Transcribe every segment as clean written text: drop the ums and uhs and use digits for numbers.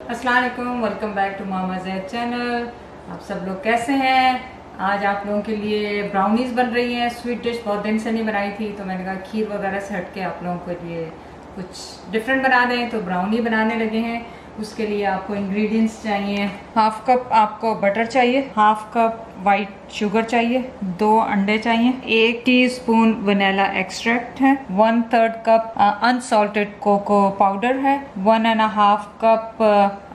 अस्सलाम वालेकुम, welcome back to Mama Zaid channel. आप सब लोग कैसे हैं? आज आप लोगों के लिए ब्राउनीज़ बन रही हैं। स्वीट डिश बहुत दिन से नहीं बनाई थी, तो मैंने कहा खीर वगैरह से हट के आप लोगों के लिए कुछ डिफरेंट बना दें। तो ब्राउनी बनाने लगे हैं। उसके लिए आपको इंग्रेडिएंट्स चाहिए। हाफ कप आपको बटर चाहिए, हाफ कप वाइट शुगर चाहिए, 2 अंडे चाहिए, 1 टीस्पून वनीला एक्सट्रैक्ट है, 1/3 कप अनसॉल्टेड कोको पाउडर है, 1.5 cup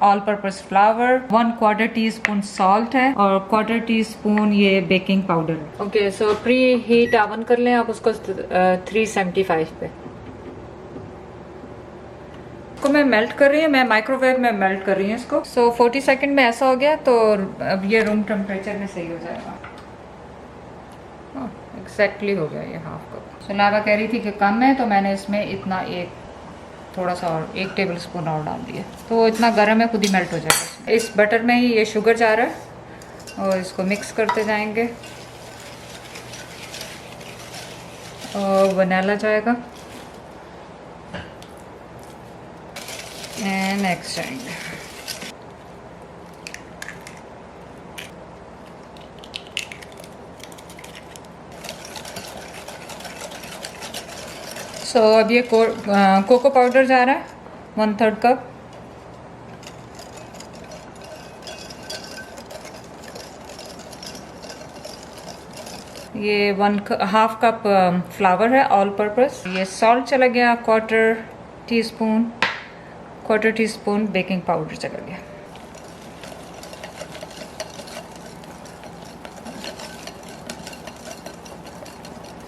all purpose flower, 1/4 teaspoon salt है और 1/4 टीस्पून ये बेकिंग पाउडर है। ओके, सो प्री हीट ओवन कर लें आप उसको 375 पे। को मैं मेल्ट कर रही हूँ, मैं माइक्रोवेव में मेल्ट कर रही हूँ इसको। 40 सेकंड में ऐसा हो गया तो अब ये रूम टेम्परेचर में सही हो जाएगा। एग्जैक्टली हो गया ये हाफ कप। लावा कह रही थी कि कम है, तो मैंने इसमें इतना थोड़ा सा और 1 टेबल स्पून और डाल दिया, तो वो इतना गर्म है खुद ही मेल्ट हो जाएगा। इस बटर में ही ये शुगर जा रहा है और इसको मिक्स करते जाएंगे और वनीला जाएगा एंड नेक्स्ट जाएंगे। अब ये कोको पाउडर जा रहा है 1/3 कप, ये 1/2 कप फ्लावर है ऑल पर्पस। ये सॉल्ट चला गया 1/4 टीस्पून, 1/4 टीस्पून बेकिंग पाउडर चला गया।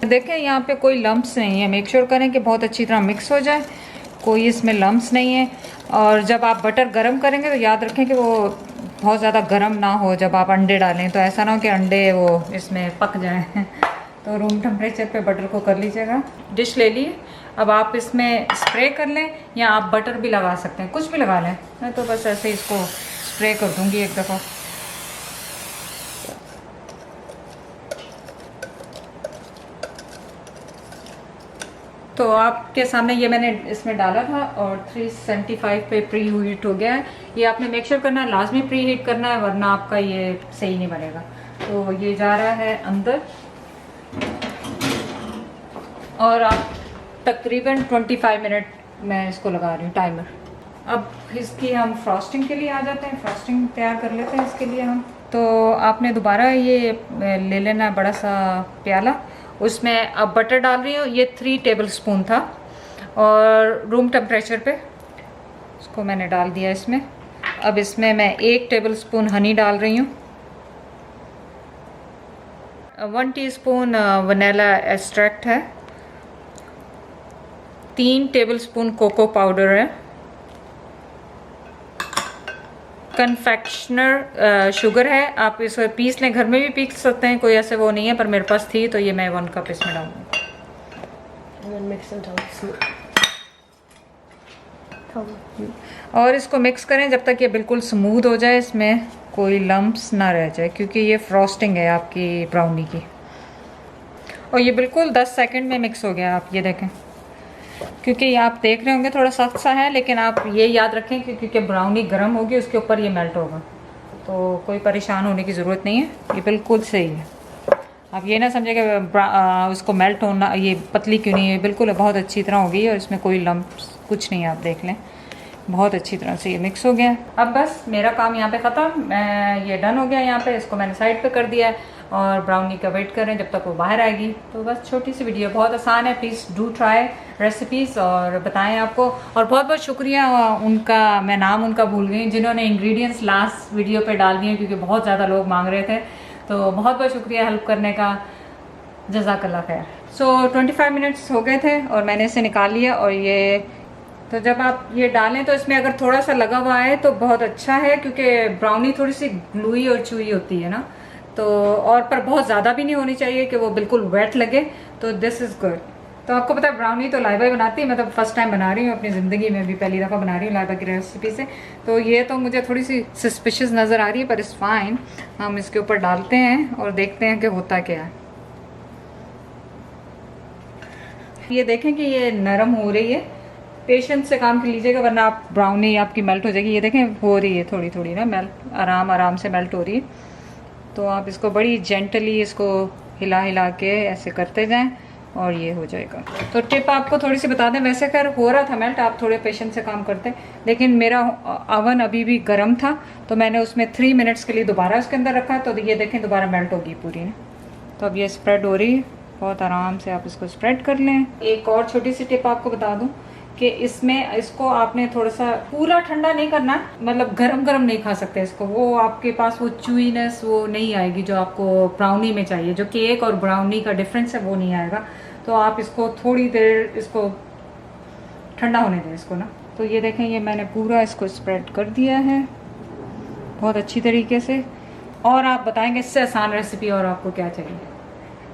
देखें यहाँ पे कोई लम्प्स नहीं है। मेक श्योर करें कि बहुत अच्छी तरह मिक्स हो जाए, कोई इसमें लम्प्स नहीं है। और जब आप बटर गरम करेंगे तो याद रखें कि वो बहुत ज़्यादा गरम ना हो। जब आप अंडे डालें तो ऐसा ना हो कि अंडे वो इसमें पक जाएं। तो रूम टेम्परेचर पे बटर को कर लीजिएगा। डिश ले ली, अब आप इसमें स्प्रे कर लें या आप बटर भी लगा सकते हैं, कुछ भी लगा लें। मैं तो बस ऐसे इसको स्प्रे कर दूँगी एक दफ़ा। तो आपके सामने ये मैंने इसमें डाला था और 375 पे प्री हीट हो गया है। ये आपने मेक श्योर करना है, लाजमी प्री हीट करना है, वरना आपका ये सही नहीं बनेगा। तो ये जा रहा है अंदर और आप तकरीबन 25 मिनट मैं इसको लगा रही हूँ टाइमर। अब इसकी हम फ्रॉस्टिंग के लिए आ जाते हैं। फ्रॉस्टिंग तैयार कर लेते हैं इसके लिए हम। तो आपने दोबारा ये ले लेना है बड़ा सा प्याला, उसमें अब बटर डाल रही हूँ। ये 3 टेबल स्पून था और रूम टेम्परेचर पे इसको मैंने डाल दिया इसमें। अब इसमें मैं 1 टेबल स्पून हनी डाल रही हूँ, 1 टीस्पून वनीला एक्सट्रैक्ट है, 3 टेबल स्पून कोको पाउडर है, कन्फेक्शनर शुगर है। आप इसे पीस लें, घर में भी पीस सकते हैं, कोई ऐसे वो नहीं है, पर मेरे पास थी तो ये मैं 1 कप इसमें डालूंगी। और इसको मिक्स करें जब तक ये बिल्कुल स्मूथ हो जाए, इसमें कोई लम्प्स ना रह जाए, क्योंकि ये फ्रॉस्टिंग है आपकी ब्राउनी की। और ये बिल्कुल 10 सेकंड में मिक्स हो गया। आप ये देखें, क्योंकि ये आप देख रहे होंगे थोड़ा सख्त सा है, लेकिन आप ये याद रखें कि क्योंकि ब्राउनी गर्म होगी उसके ऊपर ये मेल्ट होगा, तो कोई परेशान होने की ज़रूरत नहीं है। ये बिल्कुल सही है। आप ये ना समझे कि उसको मेल्ट होना, ये पतली क्यों नहीं है, बिल्कुल बहुत अच्छी तरह होगी और इसमें कोई लम्प्स कुछ नहीं है। आप देख लें बहुत अच्छी तरह से ये मिक्स हो गया है। अब बस मेरा काम यहाँ पे ख़त्म, ये डन हो गया यहाँ पे। इसको मैंने साइड पे कर दिया है और ब्राउनी का वेट करें जब तक वो बाहर आएगी। तो बस छोटी सी वीडियो, बहुत आसान है। प्लीज़ डू ट्राई रेसिपीज़ और बताएं आपको। और बहुत बहुत शुक्रिया उनका, मैं नाम उनका भूल गई, जिन्होंने इंग्रेडिएंट्स लास्ट वीडियो पे डाल दिए, क्योंकि बहुत ज़्यादा लोग मांग रहे थे। तो बहुत बहुत शुक्रिया हेल्प करने का, जज़ाकल्लाह खैर। 25 मिनट्स हो गए थे और मैंने इसे निकाल लिया। और ये तो जब आप ये डालें तो इसमें अगर थोड़ा सा लगा हुआ है तो बहुत अच्छा है, क्योंकि ब्राउनी थोड़ी सी ग्लूई और चूई होती है ना, तो और पर बहुत ज़्यादा भी नहीं होनी चाहिए कि वो बिल्कुल वेट लगे। तो दिस इज़ गुड। तो आपको पता है ब्राउनी तो लाइबा बनाती है, मैं तो फर्स्ट टाइम बना रही हूँ अपनी ज़िंदगी में, भी पहली दफ़ा बना रही हूँ लाइबा की रेसिपी से। तो ये तो मुझे थोड़ी सी सस्पिशियस नज़र आ रही है, पर इट्स फाइन। हम इसके ऊपर डालते हैं और देखते हैं कि होता क्या है। ये देखें कि ये नरम हो रही है, पेशेंस से काम कर लीजिएगा, वरना आप ब्राउनी आपकी मेल्ट हो जाएगी। ये देखें हो रही है थोड़ी थोड़ी ना मेल्ट, आराम आराम से मेल्ट हो रही है। तो आप इसको बड़ी जेंटली इसको हिला हिला के ऐसे करते जाएं और ये हो जाएगा। तो टिप आपको थोड़ी सी बता दें, वैसे खैर हो रहा था मेल्ट, आप थोड़े पेशेंस से काम करते, लेकिन मेरा अवन अभी भी गर्म था तो मैंने उसमें 3 मिनट्स के लिए दोबारा उसके अंदर रखा, तो ये देखें दोबारा मेल्ट होगी पूरी ना। तो अब ये स्प्रेड हो रही है, बहुत आराम से आप इसको स्प्रेड कर लें। एक और छोटी सी टिप आपको बता दूं कि इसमें इसको आपने थोड़ा सा पूरा ठंडा नहीं करना, मतलब गरम गरम नहीं खा सकते इसको, वो आपके पास वो चुईनेस वो नहीं आएगी जो आपको ब्राउनी में चाहिए। जो केक और ब्राउनी का डिफरेंस है वो नहीं आएगा। तो आप इसको थोड़ी देर इसको ठंडा होने दें इसको ना। तो ये देखें ये मैंने पूरा इसको स्प्रेड कर दिया है बहुत अच्छी तरीके से। और आप बताएंगे इससे आसान रेसिपी और आपको क्या चाहिए,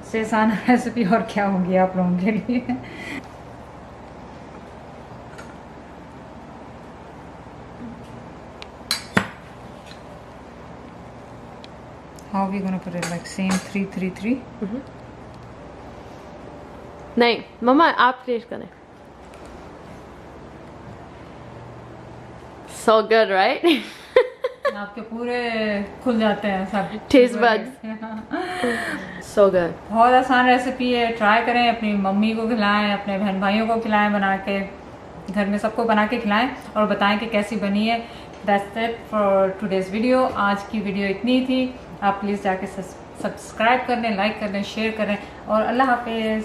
इससे आसान रेसिपी और क्या होगी आप लोगों के लिए। How are we gonna put it, like same 3 3 3? नहीं मम्मा आप टेस्ट करें। So good, right? आपके पूरे खुल जाते हैं सब Taste buds. So good. बहुत आसान रेसिपी है, ट्राई करें, अपनी मम्मी को खिलाएं, अपने बहन भाइयों को खिलाएं, बना के घर में सबको बना के खिलाएं और बताएं कि कैसी बनी है। That's it for today's video. आज की वीडियो इतनी ही थी। आप प्लीज़ जाके सब्सक्राइब कर लें, लाइक कर लें, शेयर करें और अल्लाह हाफिज़।